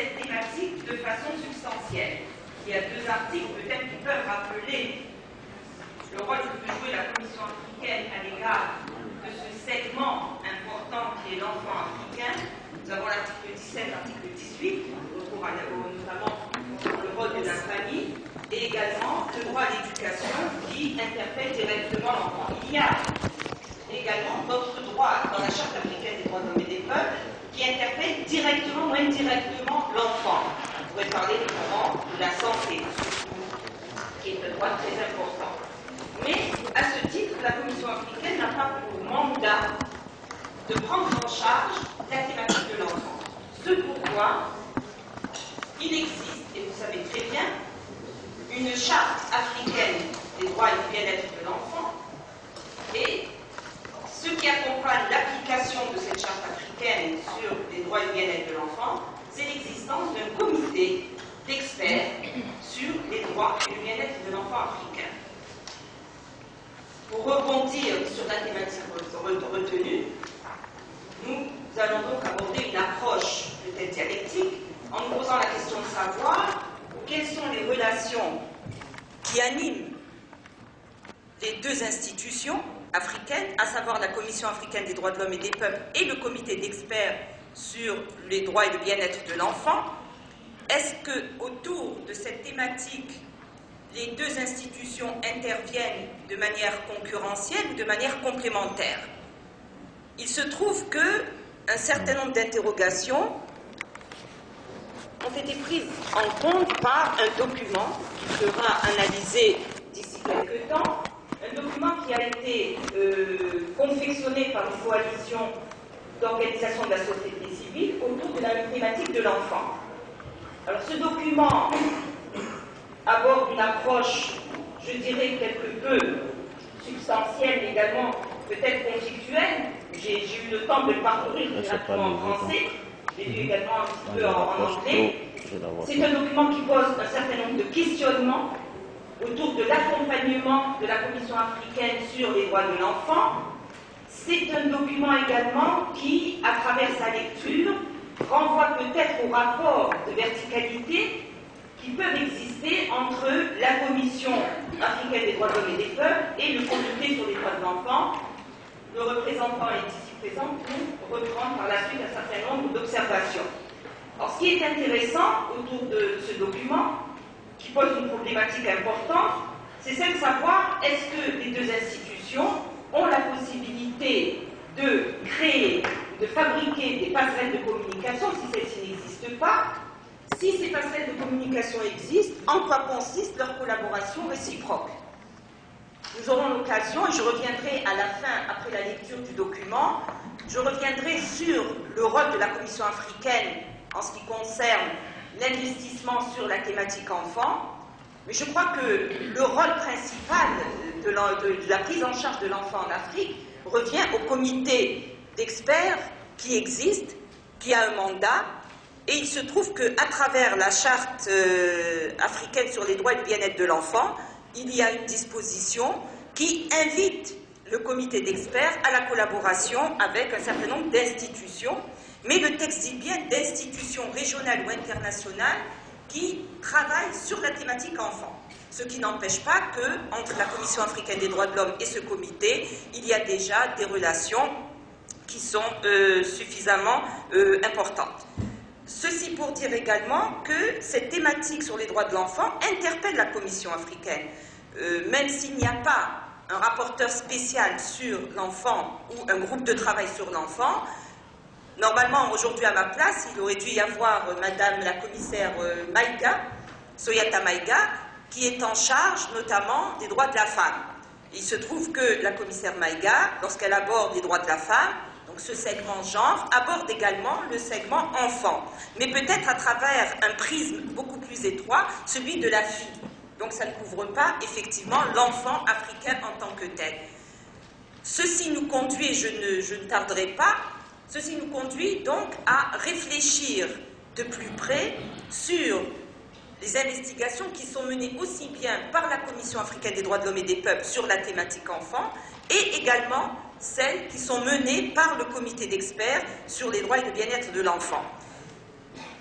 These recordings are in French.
cette thématique de façon substantielle. Il y a deux articles peut-être qui peuvent rappeler le rôle que peut jouer la Commission africaine à l'égard de ce segment important qui est l'enfant africain. Nous avons l'article 17, l'article 18, notamment sur le rôle de la famille, et également le droit à l'éducation qui interpelle directement l'enfant. Il y a également d'autres droits dans la Charte africaine des droits de l'homme et des peuples qui interpellent directement ou indirectement l'enfant. On pourrait parler notamment de la santé, qui est un droit très important. Mais à ce titre, la Commission africaine n'a pas pour mandat de prendre en charge la thématique de l'enfant. Ce pourquoi il existe, et vous savez très bien, une charte africaine des droits et du bien-être de l'enfant, et ce qui accompagne l'application de cette charte africaine sur les droits et le bien-être de l'enfant, c'est l'existence d'un comité d'experts sur les droits et le bien-être de l'enfant africain. Pour rebondir sur la thématique retenue, nous allons donc aborder une approche peut-être dialectique en nous posant la question de savoir quelles sont les relations qui animent les deux institutions africaines, à savoir la Commission africaine des droits de l'homme et des peuples et le comité d'experts sur les droits et le bien-être de l'enfant. Est-ce que autour de cette thématique, les deux institutions interviennent de manière concurrentielle ou de manière complémentaire? Il se trouve qu'un certain nombre d'interrogations ont été prises en compte par un document qui sera analysé d'ici quelques temps, un document qui a été confectionné par une coalition d'organisations de la société civile autour de la thématique de l'enfant. Alors ce document aborde une approche, je dirais, quelque peu substantielle, mais également peut-être conceptuelle. J'ai eu le temps de le parcourir directement en français, j'ai lu également un petit peu en anglais. C'est un document qui pose un certain nombre de questionnements autour de l'accompagnement de la Commission africaine sur les droits de l'enfant. C'est un document également qui, à travers sa lecture, renvoie peut-être au rapport de verticalité qui peuvent exister entre la Commission africaine des droits de l'homme et des peuples et le comité sur les droits de l'enfant. Le représentant est ici présent pour reprendre par la suite un certain nombre d'observations. Alors, ce qui est intéressant autour de ce document, qui pose une problématique importante, c'est celle de savoir est-ce que les deux institutions ont la possibilité de créer, de fabriquer des passerelles de communication si celles-ci n'existent pas. Si ces passerelles de communication existent, en quoi consiste leur collaboration réciproque? Nous aurons l'occasion, et je reviendrai à la fin, après la lecture du document, je reviendrai sur le rôle de la Commission africaine en ce qui concerne l'investissement sur la thématique enfant, mais je crois que le rôle principal de la prise en charge de l'enfant en Afrique revient au comité d'experts qui existe, qui a un mandat, et il se trouve qu'à travers la charte africaine sur les droits et le bien-être de l'enfant, il y a une disposition qui invite le comité d'experts à la collaboration avec un certain nombre d'institutions, mais le texte dit bien d'institutions régionales ou internationales qui travaillent sur la thématique enfant. Ce qui n'empêche pas qu'entre la Commission africaine des droits de l'homme et ce comité, il y a déjà des relations qui sont suffisamment importantes. Ceci pour dire également que cette thématique sur les droits de l'enfant interpelle la Commission africaine. Même s'il n'y a pas un rapporteur spécial sur l'enfant ou un groupe de travail sur l'enfant, normalement, aujourd'hui à ma place, il aurait dû y avoir Madame la commissaire Maïga, Soyata Maïga, qui est en charge notamment des droits de la femme. Il se trouve que la commissaire Maïga, lorsqu'elle aborde les droits de la femme, donc ce segment genre, aborde également le segment enfant, mais peut-être à travers un prisme beaucoup plus étroit, celui de la fille. Donc ça ne couvre pas effectivement l'enfant africain en tant que tel. Ceci nous conduit, et je ne tarderai pas, ceci nous conduit donc à réfléchir de plus près sur les investigations qui sont menées aussi bien par la Commission africaine des droits de l'homme et des peuples sur la thématique enfant et également celles qui sont menées par le comité d'experts sur les droits et le bien-être de l'enfant.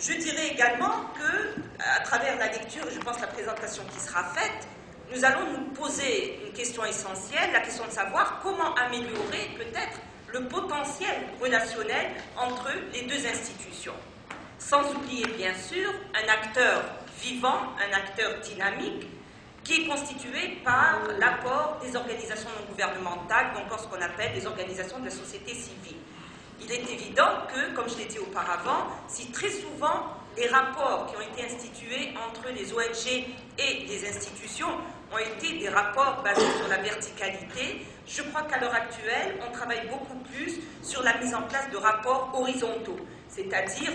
Je dirais également que, à travers la lecture, et je pense la présentation qui sera faite, nous allons nous poser une question essentielle, la question de savoir comment améliorer peut-être le potentiel relationnel entre les deux institutions. Sans oublier bien sûr un acteur vivant, un acteur dynamique, qui est constitué par l'apport des organisations non gouvernementales, donc ce qu'on appelle les organisations de la société civile. Il est évident que, comme je l'ai dit auparavant, si très souvent les rapports qui ont été institués entre les ONG et les institutions ont été des rapports basés sur la verticalité, je crois qu'à l'heure actuelle, on travaille beaucoup plus sur la mise en place de rapports horizontaux, c'est-à-dire